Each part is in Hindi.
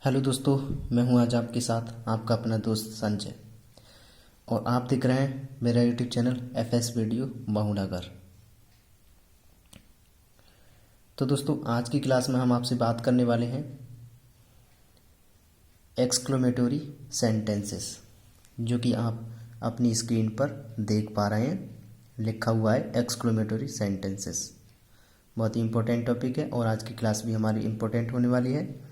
हेलो दोस्तों, मैं हूं आज आपके साथ आपका अपना दोस्त संजय और आप देख रहे हैं मेरा यूट्यूब चैनल एफएस वीडियो बहुनगर। तो दोस्तों, आज की क्लास में हम आपसे बात करने वाले हैं एक्सक्लेमेटरी सेंटेंसेस, जो कि आप अपनी स्क्रीन पर देख पा रहे हैं। लिखा हुआ है एक्सक्लेमेटरी सेंटेंसेस। बहुत ही इंपॉर्टेंट टॉपिक है और आज की क्लास भी हमारी इंपॉर्टेंट होने वाली है।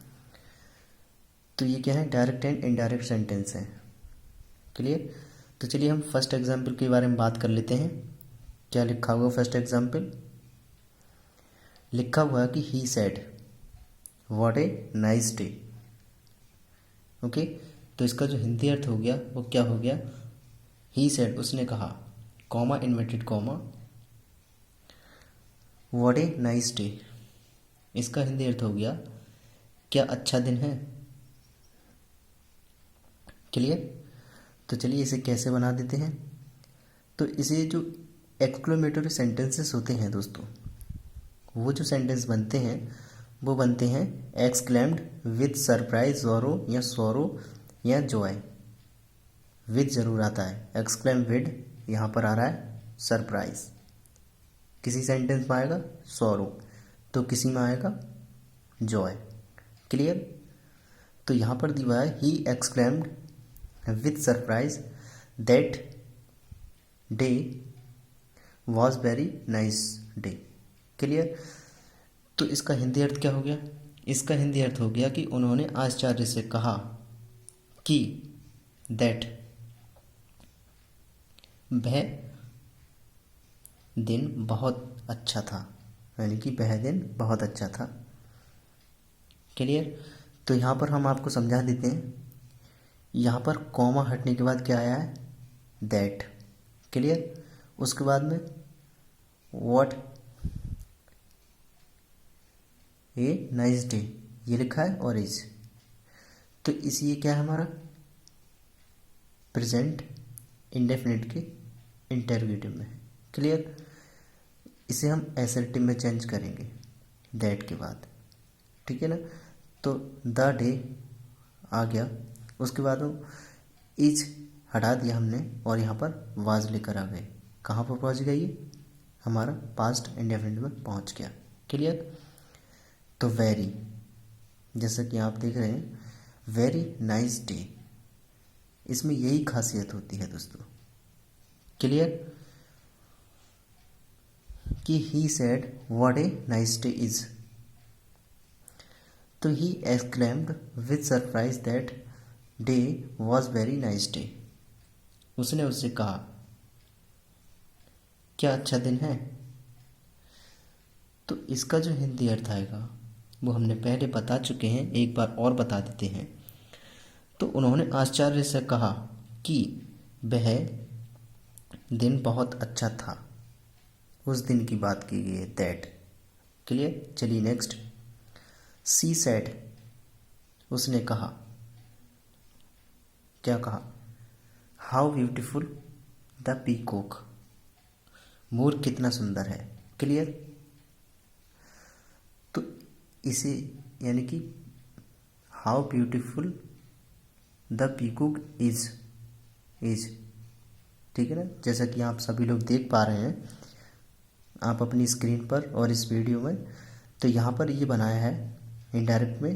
तो ये क्या है? डायरेक्ट एंड इनडायरेक्ट सेंटेंस है। क्लियर? तो चलिए हम फर्स्ट एग्जाम्पल के बारे में बात कर लेते हैं। क्या लिखा हुआ फर्स्ट एग्जाम्पल? लिखा हुआ है कि he said what a nice day. Okay, तो इसका जो हिंदी अर्थ हो गया वो क्या हो गया? ही सेड, उसने कहा, comma inverted comma, what a nice day. इसका हिंदी अर्थ हो गया क्या अच्छा दिन है। क्लियर? तो चलिए इसे कैसे बना देते हैं। तो इसे जो एक्सक्लेमेटरी सेंटेंसेस होते हैं दोस्तों, वो जो सेंटेंस बनते हैं वो बनते हैं एक्सक्लेम्ड विद सरप्राइज, ज़ोरो या सोरो या जॉय। विद जरूर आता है, एक्सक्लेम विद यहाँ पर आ रहा है सरप्राइज। किसी सेंटेंस में आएगा सोरो, तो किसी में आएगा जॉय। क्लियर? तो यहाँ पर दिया है ही exclaimed with surprise that day was very nice day. Clear? तो इसका हिंदी अर्थ क्या हो गया? इसका हिंदी अर्थ हो गया कि उन्होंने आश्चर्य से कहा कि दैट वह दिन बहुत अच्छा था, यानी कि वह दिन बहुत अच्छा था। क्लियर? तो यहाँ पर हम आपको समझा देते हैं। यहाँ पर कॉमा हटने के बाद क्या आया है? दैट। क्लियर? उसके बाद में व्हाट ए नाइस डे ये लिखा है और इज। तो इसी ये क्या है हमारा? प्रेजेंट इंडेफिनिट के इंटरगेटिव में है। क्लियर? इसे हम एसर्टिव में चेंज करेंगे दैट के बाद। ठीक है ना? तो द डे आ गया, उसके बाद इज हटा दिया हमने और यहाँ पर वाज लेकर आ गए। कहाँ पर पहुँच गया? ये हमारा पास्ट इंडेफिनिट में पहुँच गया। क्लियर? तो वेरी, जैसा कि आप देख रहे हैं, वेरी नाइस डे, इसमें यही खासियत होती है दोस्तों। क्लियर? कि he said what a nice day is. तो he exclaimed with surprise that day was very nice day. उसने उससे कहा क्या अच्छा दिन है। तो इसका जो हिंदी अर्थ आएगा वो हमने पहले बता चुके हैं, एक बार और बता देते हैं। तो उन्होंने आश्चर्य से कहा कि वह दिन बहुत अच्छा था। उस दिन की बात की गई है, दैट। क्लियर? चलिए नेक्स्ट। सी सेड, उसने कहा, क्या कहा? हाउ ब्यूटीफुल द पीकॉक, मोर कितना सुंदर है। क्लियर? तो इसे यानी कि how beautiful the peacock is. ठीक है ना? जैसा कि आप सभी लोग देख पा रहे हैं आप अपनी स्क्रीन पर और इस वीडियो में। तो यहाँ पर ये बनाया है इनडायरेक्ट में।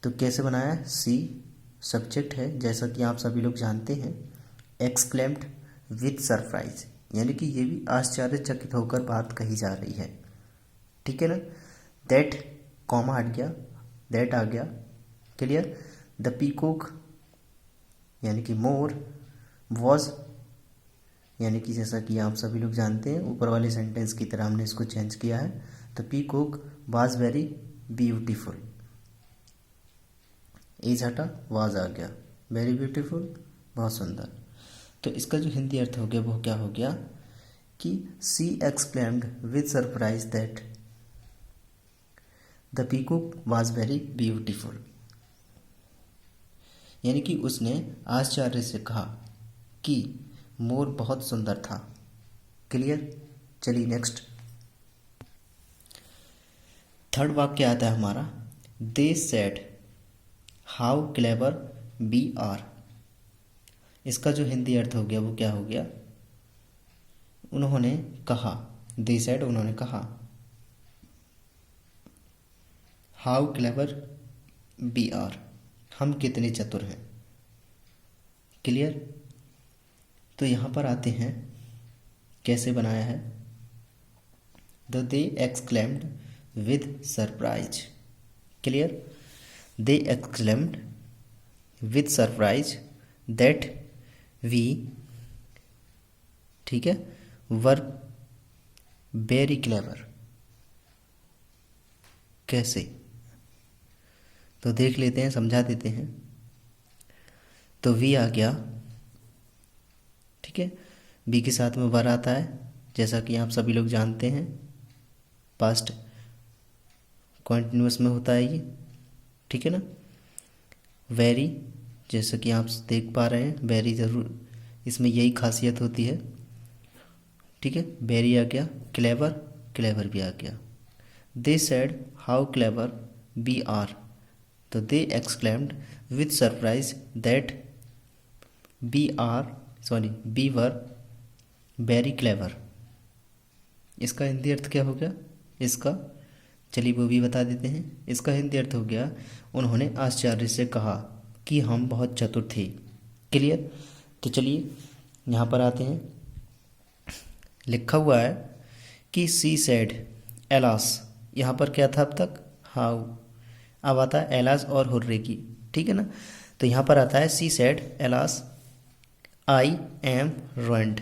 तो कैसे बनाया है? सी सब्जेक्ट है, जैसा कि आप सभी लोग जानते हैं। एक्सक्लेम्ड विथ सरप्राइज, यानी कि ये भी आश्चर्यचकित होकर बात कही जा रही है। ठीक है ना? दैट कॉमा हट गया, दैट आ गया। क्लियर? द पीकॉक यानी कि मोर, वॉज यानी कि जैसा कि आप सभी लोग जानते हैं ऊपर वाले सेंटेंस की तरह हमने इसको चेंज किया है। तो peacock was very beautiful, is हटा, वाज आ गया, वेरी ब्यूटीफुल बहुत सुंदर। तो इसका जो हिंदी अर्थ हो गया वो क्या हो गया कि she exclaimed with surprise that the peacock was very beautiful, यानी कि उसने आश्चर्य से कहा कि मोर बहुत सुंदर था। क्लियर? चलिए नेक्स्ट। थर्ड वाक्य आता है हमारा, they said how clever we are. इसका जो हिंदी अर्थ हो गया वो क्या हो गया, उन्होंने कहा, दे सेड, उन्होंने कहा, हाउ क्लेवर वी आर, हम कितने चतुर हैं। क्लियर। तो यहाँ पर आते हैं कैसे बनाया है। The they exclaimed with surprise. Clear. They exclaimed with surprise that we, ठीक है, वर वेरी क्लेवर। कैसे, तो देख लेते हैं, समझा देते हैं। तो वी आ गया, ठीक है, बी के साथ में वर आता है, जैसा कि आप सभी लोग जानते हैं, पास्ट कॉन्टिन्यूअस में होता है ये, ठीक है ना। वेरी, जैसा कि आप देख पा रहे हैं, वेरी ज़रूर इसमें यही खासियत होती है, ठीक है। वेरी आ गया, क्लेवर, क्लेवर भी आ गया। They said how clever we are, तो they exclaimed with surprise that we were very clever. इसका हिंदी अर्थ क्या हो गया इसका, चलिए वो भी बता देते हैं। इसका हिंदी अर्थ हो गया, उन्होंने आश्चर्य से कहा कि हम बहुत चतुर थे। क्लियर। तो चलिए यहाँ पर आते हैं, लिखा हुआ है कि सी सेड एलास, यहाँ पर क्या था अब तक, हाउ, अब आता है एलास और हुर्रे की, ठीक है ना। तो यहाँ पर आता है she said alas I am ruined,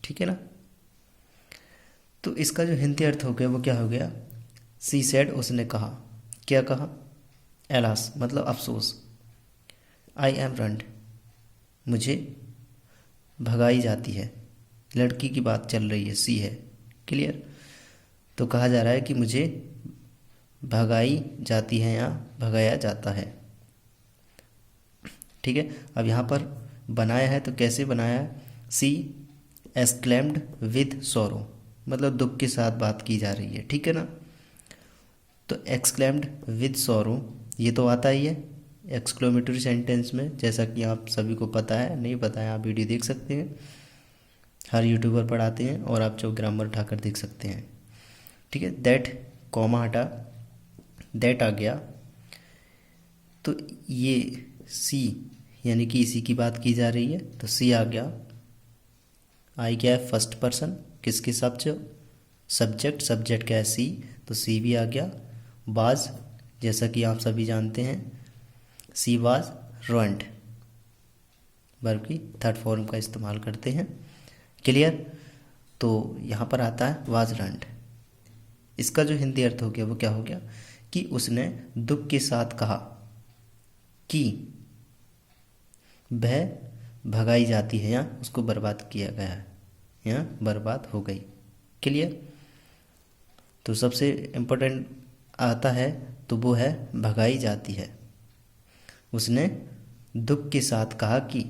ठीक है ना। तो इसका जो हिंदी अर्थ हो गया वो क्या हो गया, सी सेड, उसने कहा, क्या कहा, एलास मतलब अफसोस, आई एम रंड, मुझे भगाई जाती है, लड़की की बात चल रही है, सी है। क्लियर। तो कहा जा रहा है कि मुझे भगाई जाती है या भगाया जाता है, ठीक है। अब यहाँ पर बनाया है तो कैसे बनाया है, सी एक्सक्लेम्ड विद सोरो, मतलब दुख के साथ बात की जा रही है, ठीक है ना। तो एक्सक्लेम्ड विद सोरो ये तो आता ही है एक्सक्लेमेटरी सेंटेंस में, जैसा कि आप सभी को पता है, नहीं पता है आप वीडियो देख सकते हैं, हर यूट्यूबर पढ़ाते हैं, और आप जो ग्रामर उठाकर देख सकते हैं, ठीक है। दैट, कॉमा हटा, दैट आ गया, तो ये सी यानी कि इसी की बात की जा रही है, तो सी आ गया। आई क्या है, फर्स्ट पर्सन, किसके सब्जेक्ट, सब्जेक्ट क्या है, सी, तो सी भी आ गया। वाज, जैसा कि आप सभी जानते हैं, सी वाज रुइंड, वर्ब की थर्ड फॉर्म का इस्तेमाल करते हैं। क्लियर। तो यहाँ पर आता है वाज रुइंड। इसका जो हिंदी अर्थ हो गया वो क्या हो गया, कि उसने दुख के साथ कहा कि वह भगाई जाती है या उसको बर्बाद किया गया है या बर्बाद हो गई। क्लियर। तो सबसे इम्पोर्टेंट आता है तो वो है भगाई जाती है, उसने दुख के साथ कहा कि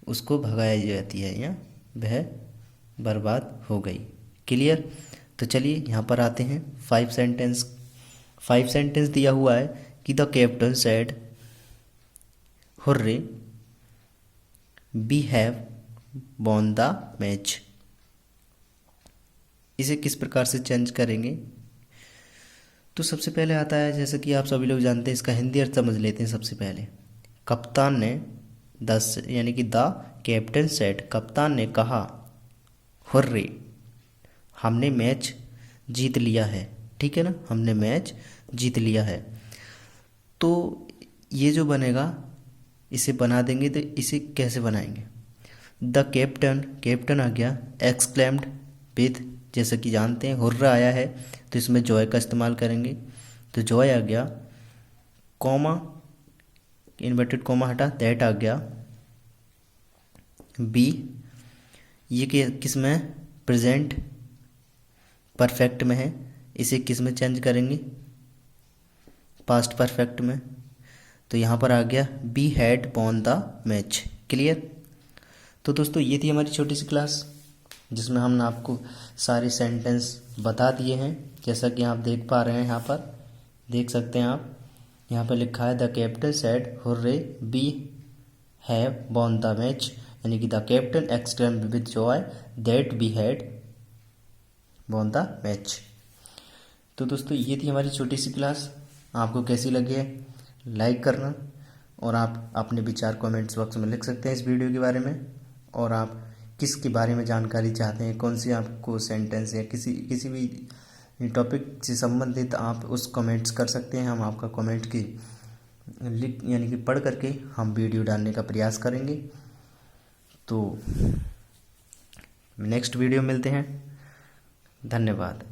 उसको भगाई जाती है या वह बर्बाद हो गई। क्लियर। तो चलिए यहाँ पर आते हैं, 5 सेंटेंस दिया हुआ है कि the captain said hurray we have won the match. इसे किस प्रकार से चेंज करेंगे, तो सबसे पहले आता है, जैसे कि आप सभी लोग जानते हैं, इसका हिंदी अर्थ समझ लेते हैं। सबसे पहले कप्तान ने यानी कि द कैप्टन सेड, कप्तान ने कहा, हुर्रे, हमने मैच जीत लिया है, ठीक है ना, हमने मैच जीत लिया है। तो ये जो बनेगा इसे बना देंगे, तो इसे कैसे बनाएंगे, द कैप्टन आ गया, एक्सक्लेम्ड विद, जैसे कि जानते हैं हुर्रा आया है तो इसमें जॉय का इस्तेमाल करेंगे, तो जॉय आ गया, कॉमा, इन्वर्टेड कॉमा हटा, दैट आ गया, बी, ये किस में, प्रेजेंट परफेक्ट में है, इसे किस में चेंज करेंगे, पास्ट परफेक्ट में, तो यहाँ पर आ गया be had won the match. Clear. तो दोस्तों ये थी हमारी छोटी सी क्लास, जिसमें हमने आपको सारे सेंटेंस बता दिए हैं, जैसा कि आप देख पा रहे हैं, यहाँ पर देख सकते हैं आप, यहाँ पर लिखा है the captain said hurray we have won the match, यानी कि the captain exclaimed with joy that we had won the match. तो दोस्तों ये थी हमारी छोटी सी क्लास, आपको कैसी लगी है लाइक करना, और आप अपने विचार कमेंट्स बॉक्स में लिख सकते हैं इस वीडियो के बारे में, और आप किसके बारे में जानकारी चाहते हैं, कौन सी आपको सेंटेंस या किसी भी टॉपिक से संबंधित आप उस कमेंट्स कर सकते हैं। हम आपका कमेंट की यानी कि पढ़ करके हम वीडियो डालने का प्रयास करेंगे। तो नेक्स्ट वीडियो मिलते हैं, धन्यवाद।